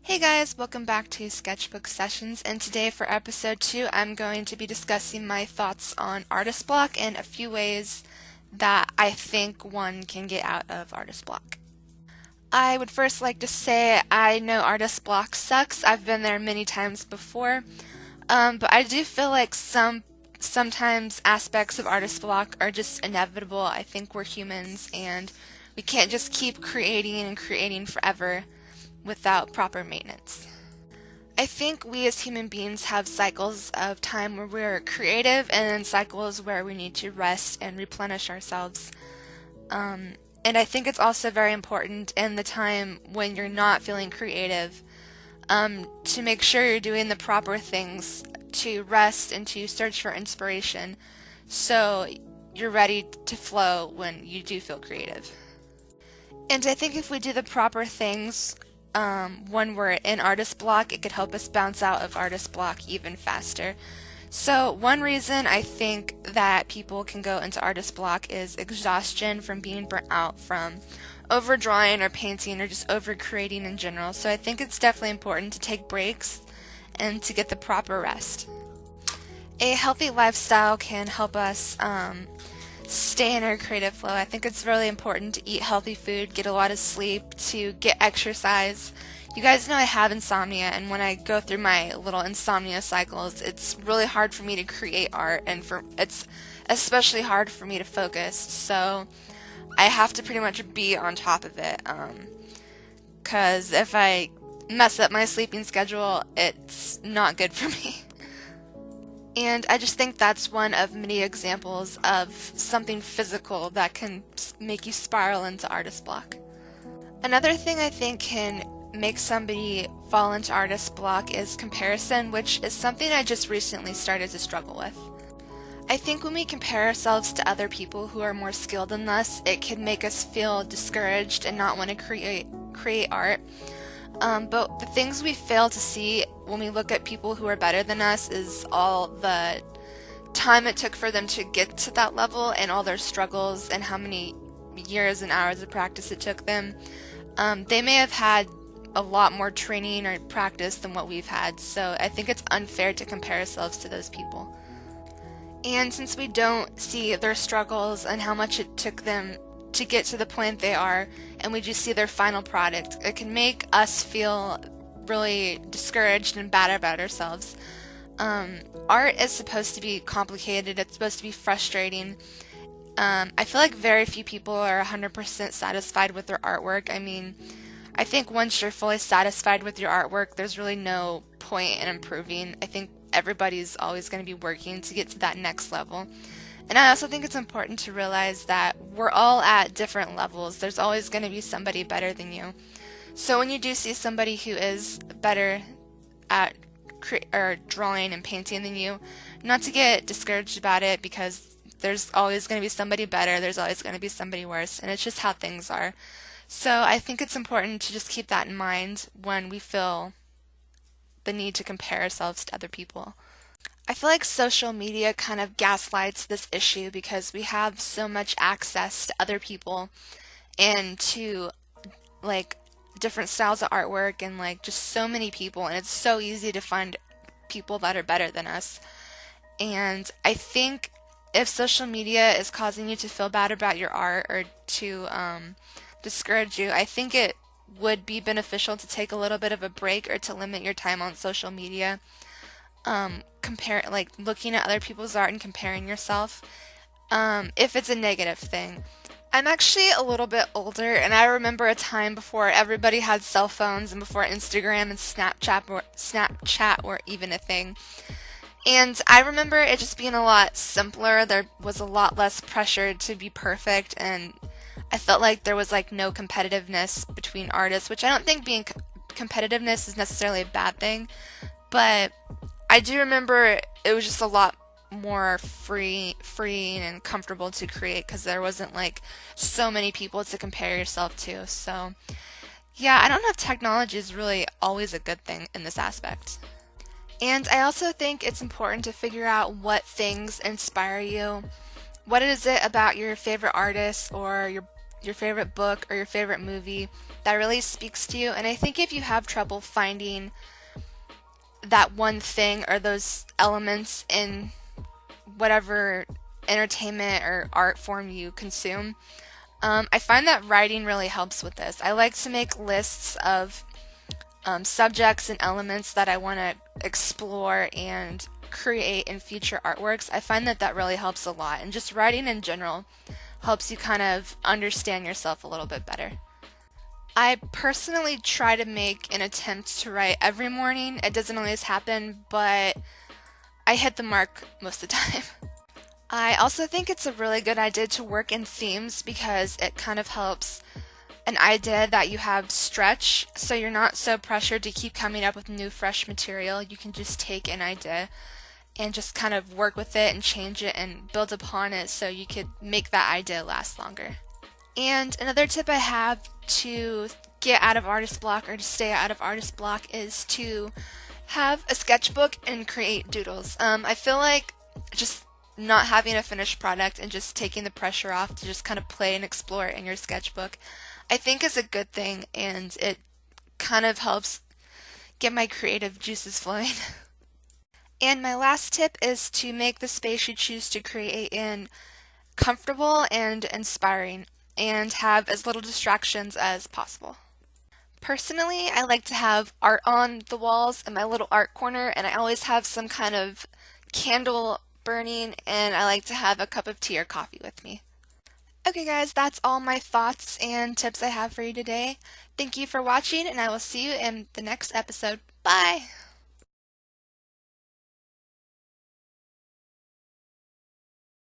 Hey guys, welcome back to Sketchbook Sessions, and today for episode 2 I'm going to be discussing my thoughts on artist block and a few ways that I think one can get out of artist block. I would first like to say I know artist block sucks. I've been there many times before, but I do feel like sometimes aspects of artist block are just inevitable. I think we're humans and we can't just keep creating and creating forever without proper maintenance. I think we as human beings have cycles of time where we're creative and then cycles where we need to rest and replenish ourselves. And I think it's also very important in the time when you're not feeling creative to make sure you're doing the proper things to rest and to search for inspiration so you're ready to flow when you do feel creative. And I think if we do the proper things when we're in artist block, it could help us bounce out of artist block even faster. So one reason I think that people can go into artist block is exhaustion from being burnt out from overdrawing or painting or just over creating in general. So I think it's definitely important to take breaks and to get the proper rest. A healthy lifestyle can help us stay in our creative flow. I think it's really important to eat healthy food, get a lot of sleep, to get exercise. You guys know I have insomnia, and when I go through my little insomnia cycles, it's really hard for me to create art, and it's especially hard for me to focus. So I have to pretty much be on top of it, because if I mess up my sleeping schedule, it's not good for me. And I just think that's one of many examples of something physical that can make you spiral into artist block. Another thing I think can make somebody fall into artist block is comparison, which is something I just recently started to struggle with. I think when we compare ourselves to other people who are more skilled than us, it can make us feel discouraged and not want to create art. But the things we fail to see when we look at people who are better than us is all the time it took for them to get to that level and all their struggles and how many years and hours of practice it took them. They may have had a lot more training or practice than what we've had, so I think it's unfair to compare ourselves to those people. And since we don't see their struggles and how much it took them to get to the point they are, and we just see their final product, it can make us feel really discouraged and bad about ourselves. Art is supposed to be complicated, it's supposed to be frustrating. I feel like very few people are 100% satisfied with their artwork. I mean, I think once you're fully satisfied with your artwork, there's really no point in improving. I think everybody's always going to be working to get to that next level. And I also think it's important to realize that we're all at different levels. There's always going to be somebody better than you. So when you do see somebody who is better at drawing and painting than you, not to get discouraged about it, because there's always going to be somebody better, there's always going to be somebody worse, and it's just how things are. So I think it's important to just keep that in mind when we feel the need to compare ourselves to other people. I feel like social media kind of gaslights this issue because we have so much access to other people and to like different styles of artwork and like just so many people, and it's so easy to find people that are better than us. And I think if social media is causing you to feel bad about your art or to discourage you, I think it would be beneficial to take a little bit of a break or to limit your time on social media. Looking at other people's art and comparing yourself, if it's a negative thing. I'm actually a little bit older, and I remember a time before everybody had cell phones and before Instagram and Snapchat were even a thing. And I remember it just being a lot simpler. There was a lot less pressure to be perfect, and I felt like there was like no competitiveness between artists, which I don't think being competitiveness is necessarily a bad thing, but I do remember it was just a lot more freeing and comfortable to create because there wasn't like so many people to compare yourself to. So yeah, I don't know if technology is really always a good thing in this aspect. And I also think it's important to figure out what things inspire you. What is it about your favorite artist or your favorite book or your favorite movie that really speaks to you. And I think if you have trouble finding that one thing or those elements in whatever entertainment or art form you consume, I find that writing really helps with this. I like to make lists of subjects and elements that I want to explore and create in future artworks. I find that that really helps a lot, and just writing in general helps you kind of understand yourself a little bit better. I personally try to make an attempt to write every morning. It doesn't always happen, but I hit the mark most of the time. I also think it's a really good idea to work in themes because it kind of helps an idea that you have stretch, so you're not so pressured to keep coming up with new fresh material. You can just take an idea and just kind of work with it and change it and build upon it so you could make that idea last longer. And another tip I have to get out of artist block or to stay out of artist block is to have a sketchbook and create doodles. I feel like just not having a finished product and just taking the pressure off to just kind of play and explore in your sketchbook, I think is a good thing, and it kind of helps get my creative juices flowing. And my last tip is to make the space you choose to create in comfortable and inspiring, and have as little distractions as possible. Personally, I like to have art on the walls in my little art corner, and I always have some kind of candle burning, and I like to have a cup of tea or coffee with me. Okay guys, that's all my thoughts and tips I have for you today. Thank you for watching, and I will see you in the next episode. Bye!